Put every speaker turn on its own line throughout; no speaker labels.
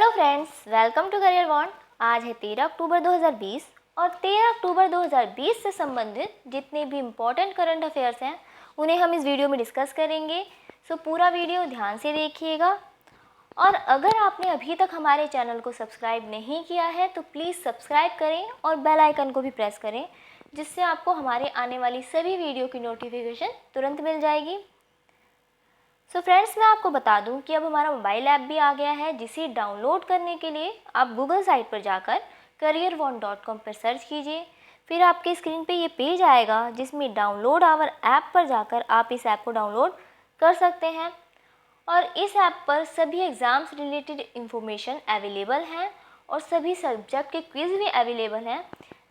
Hello friends, welcome to career bond. आज है 13 अक्टूबर 2020 और 13 अक्टूबर 2020 से संबंधित जितने भी इम्पोर्टेंट करंट अफेयर्स हैं उन्हें हम इस वीडियो में डिस्कस करेंगे। सो पूरा वीडियो ध्यान से देखिएगा। और अगर आपने अभी तक हमारे चैनल को सब्सक्राइब नहीं किया है तो प्लीज़ सब्सक्राइब करें और बेल आइकन को भी प्रेस करें, जिससे आपको हमारे आने वाली सभी वीडियो की नोटिफिकेशन तुरंत मिल जाएगी। सो फ्रेंड्स, मैं आपको बता दूं कि अब हमारा मोबाइल ऐप भी आ गया है, जिसे डाउनलोड करने के लिए आप गूगल साइट पर जाकर careerone.com पर सर्च कीजिए। फिर आपके स्क्रीन पे ये पेज आएगा जिसमें डाउनलोड आवर ऐप पर जाकर आप इस ऐप को डाउनलोड कर सकते हैं। और इस ऐप पर सभी एग्ज़ाम्स रिलेटेड इंफॉर्मेशन अवेलेबल हैं और सभी सब्जेक्ट के क्विज़ भी अवेलेबल हैं,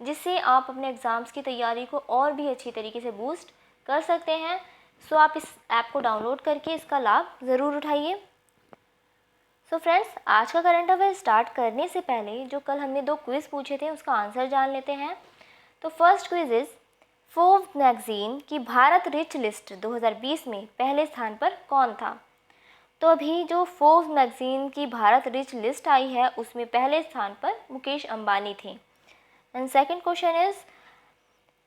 जिससे आप अपने एग्ज़ाम्स की तैयारी को और भी अच्छी तरीके से बूस्ट कर सकते हैं। सो आप इस ऐप को डाउनलोड करके इसका लाभ ज़रूर उठाइए। सो फ्रेंड्स, आज का करंट अफेयर स्टार्ट करने से पहले जो कल हमने 2 क्विज़ पूछे थे उसका आंसर जान लेते हैं। तो first quiz is Forbes magazine की भारत रिच लिस्ट 2020 में पहले स्थान पर कौन था। तो अभी जो फोर्ब्स मैगज़ीन की भारत रिच लिस्ट आई है उसमें पहले स्थान पर मुकेश अंबानी थे। एंड सेकंड क्वेश्चन इज़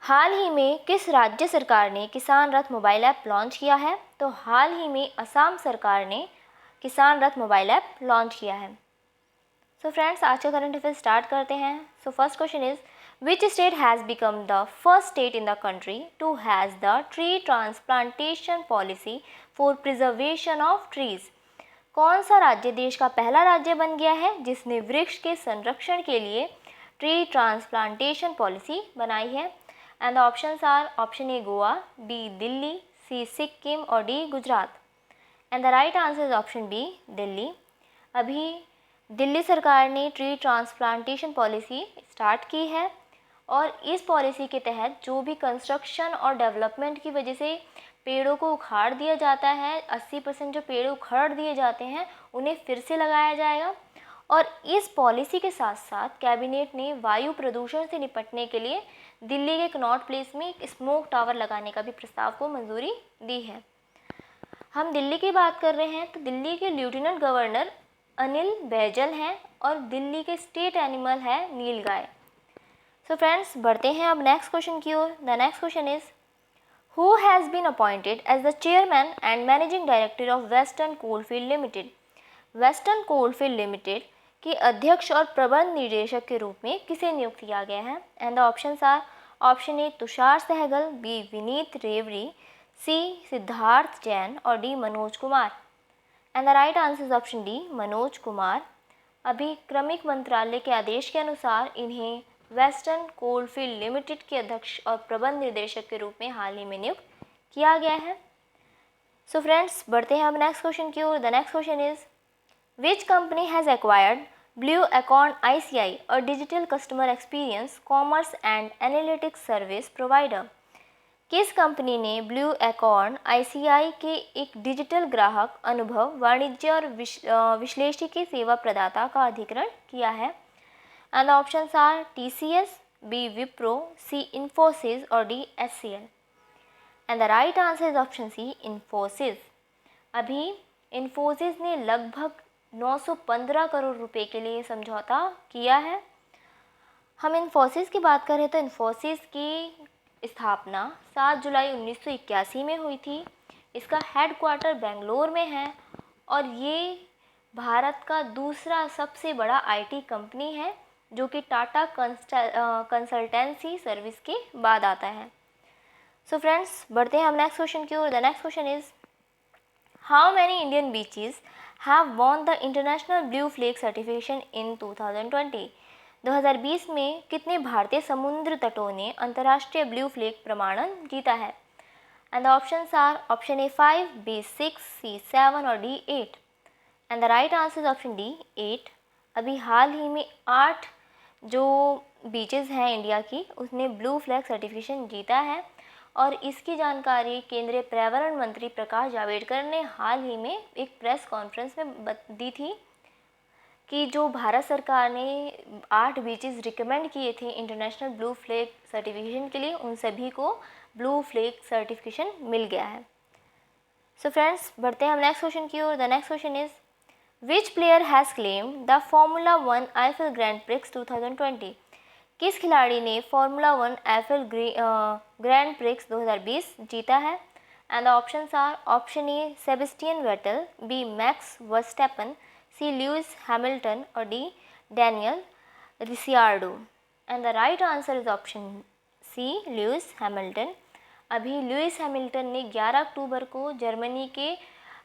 हाल ही में किस राज्य सरकार ने किसान रथ मोबाइल ऐप लॉन्च किया है। तो हाल ही में असम सरकार ने किसान रथ मोबाइल ऐप लॉन्च किया है। सो फ्रेंड्स, आज का करंट अफेयर स्टार्ट करते हैं। So first question is which state has become the first state in the country to has the tree transplantation policy for preservation of trees. कौन सा राज्य देश का पहला राज्य बन गया है जिसने वृक्ष के संरक्षण के लिए ट्री ट्रांसप्लांटेशन पॉलिसी बनाई है। And the options are option A Goa, B Delhi, C Sikkim और D Gujarat. And the right answer is option B Delhi. अभी दिल्ली सरकार ने ट्री ट्रांसप्लांटेशन पॉलिसी स्टार्ट की है और इस पॉलिसी के तहत जो भी कंस्ट्रक्शन और डेवलपमेंट की वजह से पेड़ों को उखाड़ दिया जाता है, 80% जो पेड़ उखाड़ दिए जाते हैं उन्हें फिर से लगाया जाएगा। और इस पॉलिसी के साथ साथ कैबिनेट ने वायु प्रदूषण से निपटने के लिए दिल्ली के कनॉट प्लेस में एक स्मोक टावर लगाने का भी प्रस्ताव को मंजूरी दी है। हम दिल्ली की बात कर रहे हैं तो दिल्ली के लेफ्टिनेंट गवर्नर अनिल बैजल हैं और दिल्ली के स्टेट एनिमल है नीलगाय। सो फ्रेंड्स, बढ़ते हैं अब नेक्स्ट क्वेश्चन की ओर। The next question is who has been appointed as the chairman and managing director of Western Coalfield Limited. Western Coalfield Limited के अध्यक्ष और प्रबंध निदेशक के रूप में किसे नियुक्त किया गया है। And the options are option A Tushar Sehgal, B Vineet Rewari, C Siddharth Jain और D Manoj Kumar. And the right answer is option D Manoj Kumar. अभी क्रमिक मंत्रालय के आदेश के अनुसार इन्हें वेस्टर्न कोलफील्ड लिमिटेड के अध्यक्ष और प्रबंध निदेशक के रूप में हाल ही में नियुक्त किया गया है। सो फ्रेंड्स, बढ़ते हैं अब नेक्स्ट क्वेश्चन की ओर। The next question is which company has acquired Blue Account ICI, a digital customer experience commerce and analytics service provider। किस कंपनी ने ब्लू अकाउंट ICI के एक डिजिटल ग्राहक अनुभव वाणिज्य और विश्लेषिकी सेवा प्रदाता का अधिग्रहण किया है। And the options are TCS, B Wipro, C Infosys और D HCL। And the right answer is option C Infosys. अभी इन्फोसिस ने लगभग 915 करोड़ रुपए के लिए समझौता किया है। हम इन्फोसिस की बात करें तो इन्फोसिस की स्थापना 7 जुलाई 1981 में हुई थी। इसका हेडक्वार्टर बेंगलोर में है और ये भारत का दूसरा सबसे बड़ा IT कंपनी है जो कि टाटा कंसल्टेंसी सर्विस के बाद आता है। सो फ्रेंड्स, बढ़ते हैं हम नेक्स्ट क्वेश्चन की ओर। The next question is how many Indian beaches have won the International Blue Flag Certification in 2020। 2020 में कितने भारतीय समुद्र तटों ने अंतर्राष्ट्रीय ब्लू फ्लैग प्रमाणन जीता है। And the options are option A 5, B 6, C 7 और D 8। And the right answer is option D 8। अभी हाल ही में 8 जो बीचेस हैं इंडिया की उसने ब्लू फ्लैग सर्टिफिकेशन जीता है और इसकी जानकारी केंद्रीय पर्यावरण मंत्री प्रकाश जावड़ेकर ने हाल ही में एक प्रेस कॉन्फ्रेंस में दी थी कि जो भारत सरकार ने 8 बीचेस रिकमेंड किए थे इंटरनेशनल ब्लू फ्लैग सर्टिफिकेशन के लिए, उन सभी को ब्लू फ्लैग सर्टिफिकेशन मिल गया है। सो फ्रेंड्स, बढ़ते हैं हम नेक्स्ट क्वेश्चन की ओर। The next question is which player has claim the Formula 1 Eifel Grand Prix 2020? किस खिलाड़ी ने फार्मूला 1 आईफिल ग्रैंड प्रिक्स 2020 जीता है? And the options are option A Sebastian Vettel, B Max Verstappen, C Lewis Hamilton और D Daniel Ricciardo. And the right answer is option C Lewis Hamilton. अभी Lewis Hamilton ने 11 अक्टूबर को Germany के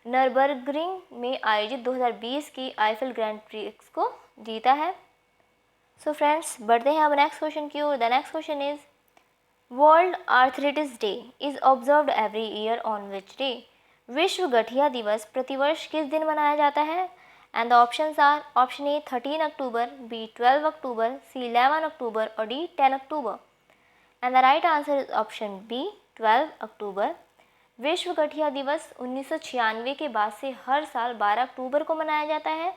नरबर्गरिंग में आयोजित 2020 की आईफिल ग्रैंड प्रिक्स को जीता है। सो फ्रेंड्स, बढ़ते हैं अब नेक्स्ट क्वेश्चन की ओर। The next question is World Arthritis Day is observed every year on which day? विश्व गठिया दिवस प्रतिवर्ष किस दिन मनाया जाता है? And the options are option A 13 October, B 12 October, C 11 October और D 10 October. And the right answer is option B 12 October. विश्व गठिया दिवस 1996 के बाद से हर साल 12 अक्टूबर को मनाया जाता है।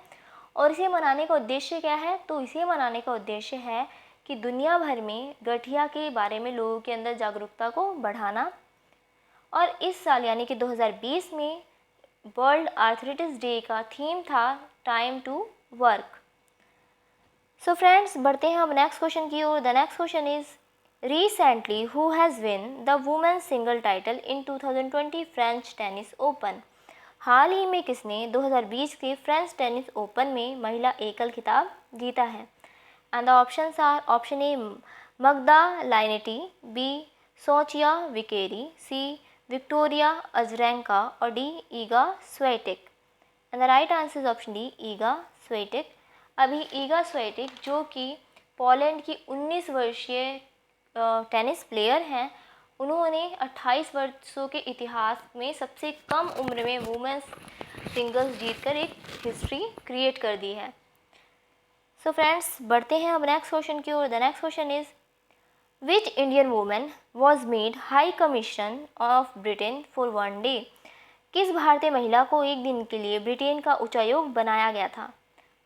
और इसे मनाने का उद्देश्य क्या है? तो इसे मनाने का उद्देश्य है कि दुनिया भर में गठिया के बारे में लोगों के अंदर जागरूकता को बढ़ाना। और इस साल यानी कि 2020 में वर्ल्ड आर्थराइटिस डे का थीम था time to work. So friends, बढ़ते हैं अब नेक्स्ट क्वेश्चन की ओर। The next question is recently who has win the women's single title in 2020 French Tennis Open? हाल ही में किसने 2020 के फ्रेंच टेनिस ओपन में महिला एकल खिताब जीता है? And the options are option A Magda Linette, B Sofia Vikeri, C Victoria Azarenka और D Iga Swiatek. And the right answer is option D Iga Swiatek. अभी ईगा स्वेटिक जो कि पोलैंड की 19 वर्षीय टेनिस प्लेयर हैं, उन्होंने 28 वर्षों के इतिहास में सबसे कम उम्र में वुमेन्स सिंगल्स जीतकर एक हिस्ट्री क्रिएट कर दी है। सो फ्रेंड्स, बढ़ते हैं अब नेक्स्ट क्वेश्चन की ओर। The next question is which Indian women was made high commission of Britain for one day? किस भारतीय महिला को एक दिन के लिए ब्रिटेन का उच्चायोग बनाया गया था?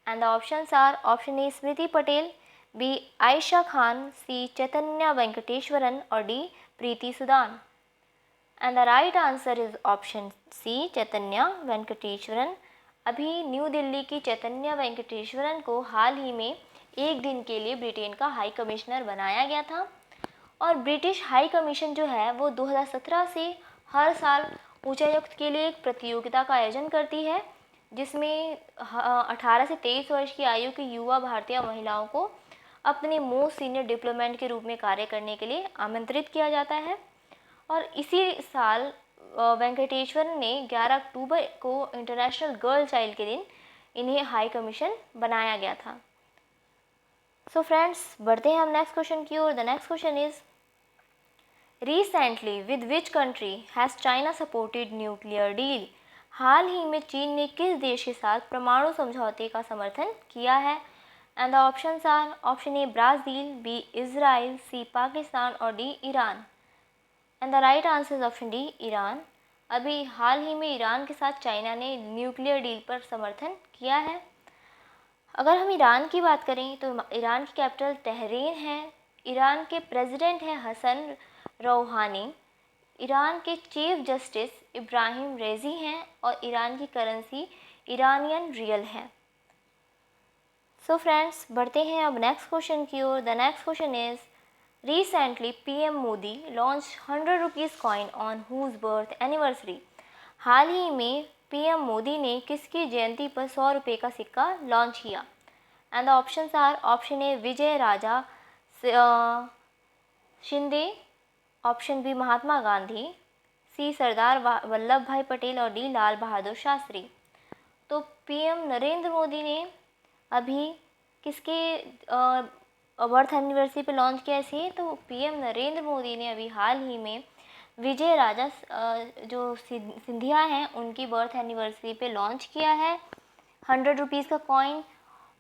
And the options are option A Smriti Patel, B Ayesha Khan, C Chaitanya Venkateshwaran और D Preeti Sudan. And the right answer is option C Chaitanya Venkateshwaran. अभी न्यू दिल्ली की चैतन्य वेंकटेश्वरन को हाल ही में एक दिन के लिए ब्रिटेन का हाई कमिश्नर बनाया गया था। और ब्रिटिश हाई कमीशन जो है वो 2017 से हर साल उच्चायुक्त के लिए एक प्रतियोगिता का आयोजन करती है, जिसमें 18 से 23 वर्ष की आयु की युवा भारतीय महिलाओं को अपने मोस्ट सीनियर डिप्लोमेट के रूप में कार्य करने के लिए आमंत्रित किया जाता है। और इसी साल वेंकटेश्वर ने 11 अक्टूबर को इंटरनेशनल गर्ल चाइल्ड के दिन इन्हें हाई कमीशन बनाया गया था। सो फ्रेंड्स, बढ़ते हैं हम नेक्स्ट क्वेश्चन की ओर। The next question is recently with which country has China supported nuclear deal? हाल ही में चीन ने किस देश के साथ परमाणु समझौते का समर्थन किया है? And the options are option A Brazil, B Israel, C Pakistan और D Iran. And the right answer is option D Iran. अभी हाल ही में ईरान के साथ चाइना ने न्यूक्लियर डील पर समर्थन किया है। अगर हम ईरान की बात करें तो ईरान की कैपिटल तहरीन है। ईरान के प्रेसिडेंट हैं हसन रूहानी। ईरान के चीफ जस्टिस इब्राहिम रेजी हैं और ईरान की करेंसी ईरानियन रियल है। सो फ्रेंड्स, बढ़ते हैं अब नेक्स्ट क्वेश्चन की ओर। The next question is recently PM Modi launch 100 rupees coin on whose birth anniversary? हाल ही में पीएम मोदी ने किसकी जयंती पर 100 रुपये का सिक्का लॉन्च किया? And the options are option A Vijay Raja Shinde, option B Mahatma Gandhi, C Sardar Vallabh Bhai Patel और डी लाल बहादुर शास्त्री। तो पीएम नरेंद्र मोदी ने अभी किसके बर्थ एनिवर्सरी पे लॉन्च किया इसे? तो पीएम नरेंद्र मोदी ने अभी हाल ही में विजय राजा जो सिंधिया हैं उनकी बर्थ एनिवर्सरी पे लॉन्च किया है 100 रुपीज़ का कॉइन।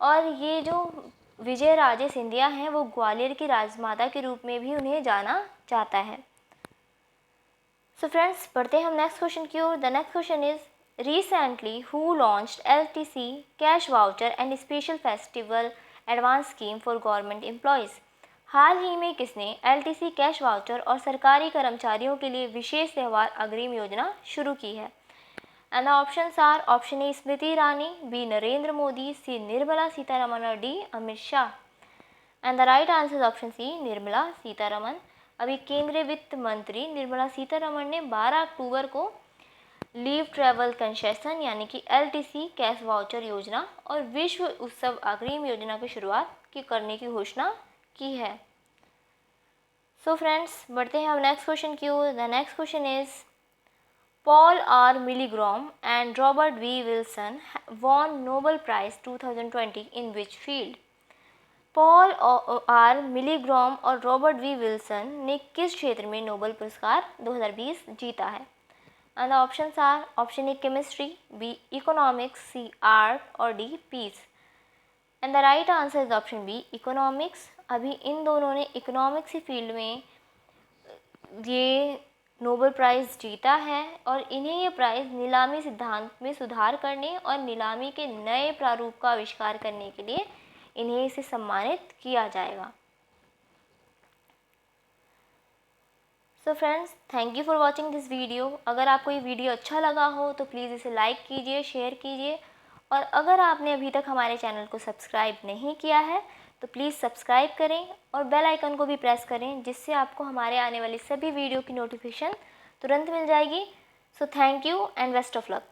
और ये जो विजय राजे सिंधिया हैं वो ग्वालियर की राजमाता के रूप में भी उन्हें जाना जाता है। सो फ्रेंड्स, पढ़ते हैं हम नेक्स्ट क्वेश्चन की ओर। The next question is recently who launched LTC cash voucher and special festival advance scheme for government employees? हाल ही में किसने एलटीसी कैश वाउचर और सरकारी कर्मचारियों के लिए विशेष त्यौहार अग्रिम योजना शुरू की है? And the options are option A Smriti Irani, B Narendra Modi, C Nirmala Sitharaman और D Amit Shah. And the right answer is option C Nirmala Sitharaman. अभी केंद्रीय वित्त मंत्री निर्मला सीतारमन ने 12 अक्टूबर को लीव ट्रैवल कंसेशन यानी कि LTC कैश वाउचर योजना और विश्व उत्सव अग्रिम योजना की शुरुआत करने की घोषणा की है। सो फ्रेंड्स, बढ़ते हैं हम नेक्स्ट क्वेश्चन की ओर। The next question is Paul R Milgrom and Robert V Wilson won Nobel Prize 2020 in which field. Paul R Milgrom और रॉबर्ट वी विल्सन ने किस क्षेत्र में नोबेल पुरस्कार 2020 जीता है। And the options are option A chemistry, B economics, C art और D peace. And the right answer is option B economics. अभी इन दोनों ने इकोनॉमिक्स की फील्ड में ये नोबेल प्राइज़ जीता है और इन्हें ये प्राइज़ नीलामी सिद्धांत में सुधार करने और नीलामी के नए प्रारूप का आविष्कार करने के लिए इन्हें इसे सम्मानित किया जाएगा। So friends, thank you for watching this video. अगर आपको ये वीडियो अच्छा लगा हो तो प्लीज़ इसे लाइक कीजिए, शेयर कीजिए और अगर आपने अभी तक हमारे चैनल को सब्सक्राइब नहीं किया है तो प्लीज़ सब्सक्राइब करें और बेल आइकन को भी प्रेस करें, जिससे आपको हमारे आने वाली सभी वीडियो की नोटिफिकेशन तुरंत मिल जाएगी। So thank you and best of luck.